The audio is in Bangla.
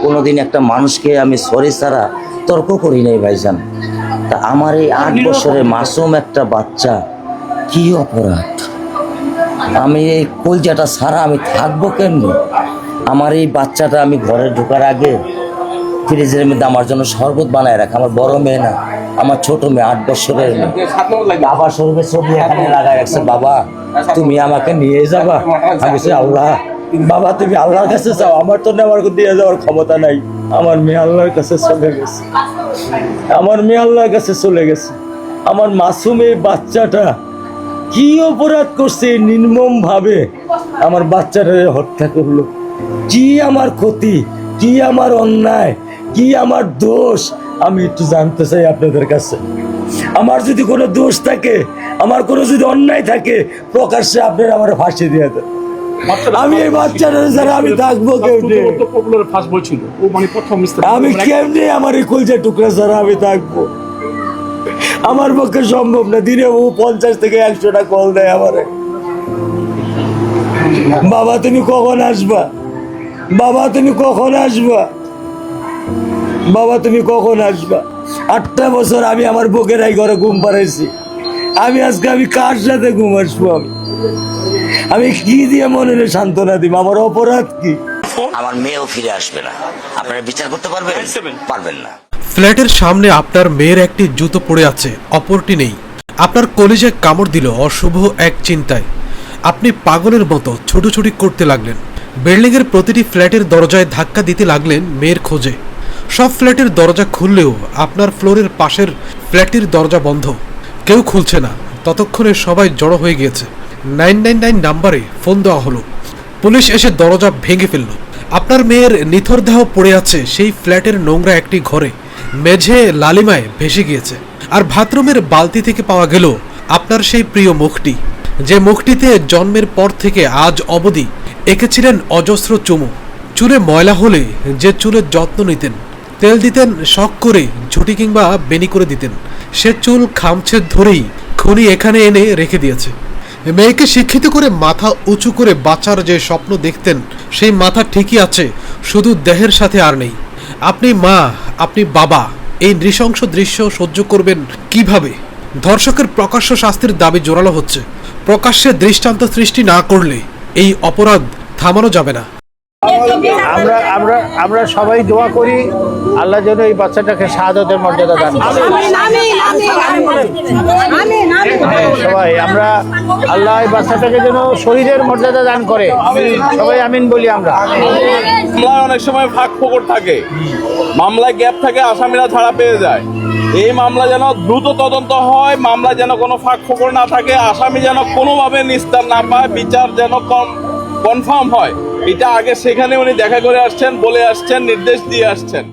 কোনোদিন একটা মানুষকে আমি সরি ছাড়া তর্ক করি নাই ভাইজান। তা আমার এই 8 বছরের মাসুম একটা বাচ্চা, কি অপরাধ? আমি এই কলজাটা ছাড়া আমি থাকবো কেমনি? আমার এই বাচ্চাটা আমি ঘরে ঢোকার আগে ফ্রিজের মধ্যে আমার জন্য শরবত বানায় রাখে। আমার বড় মেয়ে না, আমার ছোট মেয়ে 8 বছরের মেয়ে। বাবা শরবত ছবি এখানে লাগায় রাখছে, বাবা তুমি আমাকে নিয়ে যাবা। আমি বলছি, আল্লাহ বাবা তুমি আল্লাহর কাছে যাও, আমার তো নেওয়ার দিয়ে যাওয়ার ক্ষমতা নাই। আমার মেয়ে আল্লাহর কাছে চলে গেছে, আমার মেয়ে আল্লাহর কাছে চলে গেছে। আমার মাসুম এই বাচ্চাটা কি অপরাধ করছে নির্মম ভাবে আমার বাচ্চাটারে হত্যা করলো? কি আমার ক্ষতি, কি আমার অন্যায়, কি আমার দোষ? আমি একটু জানতে চাই আপনাদের কাছে। আমার যদি কোনো দোষ থাকে, আমার কোনো যদি অন্যায় থাকে, প্রকাশ্যে আপনারা আমার ফাঁসি দিয়ে দেন। আমি এই বাচ্চাটা ছাড়া আমি থাকবো কেমনে? আমি কেমনে আমার এই কলজা টুকরা ছাড়া আমি থাকবো? আমার পক্ষে সম্ভব না। দিনে ও 50 থেকে 100টা কল দেয় আমারে, বাবা তুমি কখন আসবা, বাবা তুমি কখন আসবা, বাবা তুমি কখন আসবা। 8টা বছর আমি আমার বুকের এই ঘরে ঘুম পাড়াইছি। আমি আজকে আমি কার সাথে ঘুম আসবো? আমি কি দিয়ে মনে সান্ত্বনা দিব? আমার অপরাধ কি? আমার মেয়েও ফিরে আসবে না। আপনারা বিচার করতে পারবেন? পারবেন না। ফ্ল্যাটের সামনে আপনার মেয়ের একটি জুতো পড়ে আছে, অপরটি নেই। আপনার কলিজায় কামড় দিল অশুভ এক চিন্তায়। আপনি পাগলের মতো ছুটোছুটি করতে লাগলেন। বিল্ডিংয়ের প্রতিটি ফ্ল্যাটের দরজায় ধাক্কা দিতে লাগলেন মেয়ের খোঁজে। সব ফ্ল্যাটের দরজা খুললেও আপনার ফ্লোরের পাশের ফ্ল্যাটটির দরজা বন্ধ, কেউ খুলছে না। ততক্ষণে সবাই জড়ো হয়ে গিয়েছে। 999 নাম্বারে ফোন দেওয়া হলো। পুলিশ এসে দরজা ভেঙে ফেলল। আপনার মেয়ের নিথর দেহ পড়ে আছে সেই ফ্ল্যাটের নোংরা একটি ঘরে, মেঝে লালিমায় ভেসে গিয়েছে। আর বাথরুমের বালতি থেকে পাওয়া গেল আপনার সেই প্রিয় মুখটি, যে মুখটিতে জন্মের পর থেকে আজ অবধি এঁকেছিলেন অজস্র চুমু। চুলে ময়লা হলে যে চুলের যত্ন নিতেন, তেল দিতেন শখ করে, ঝুটি কিংবা বেনি করে দিতেন, সে চুল খামছেদ ধরেই খুনি এখানে এনে রেখে দিয়েছে। মেয়েকে শিক্ষিত করে মাথা উঁচু করে বাঁচার যে স্বপ্ন দেখতেন, সেই মাথা ঠিকই আছে, শুধু দেহের সাথে আর নেই। আপনি মা, আপনি বাবা, এই নৃশংস দৃশ্য সহ্য করবেন কিভাবে? ধর্ষকের প্রকাশ্য শাস্তির দাবি জোরালো হচ্ছে। প্রকাশ্যে দৃষ্টান্ত সৃষ্টি না করলে এই অপরাধ থামানো যাবে না। আমরা আমরা আমরা সবাই দোয়া করি আল্লাহ যেন এই বাচ্চাটাকে শাহাদাতের মর্যাদা দান করেন। সবাই আমরা আল্লাহ এই বাচ্চাটাকে যেন শহীদের মর্যাদা দান করে, সবাই আমিন বলি আমরা। মামলায় অনেক সময় ফাঁক ফোকর থাকে, মামলায় গ্যাপ থাকে, আসামিরা ছাড়া পেয়ে যায়। এই মামলা যেন দ্রুত তদন্ত হয়, মামলা যেন কোনো ফাঁক ফোকর না থাকে, আসামি যেন কোনোভাবে নিস্তার না পায়, বিচার যেন কনফার্ম হয়। এটা আগে সেখানে উনি দেখা করে আসছেন, বলে আসছেন, নির্দেশ দিয়ে আসছেন।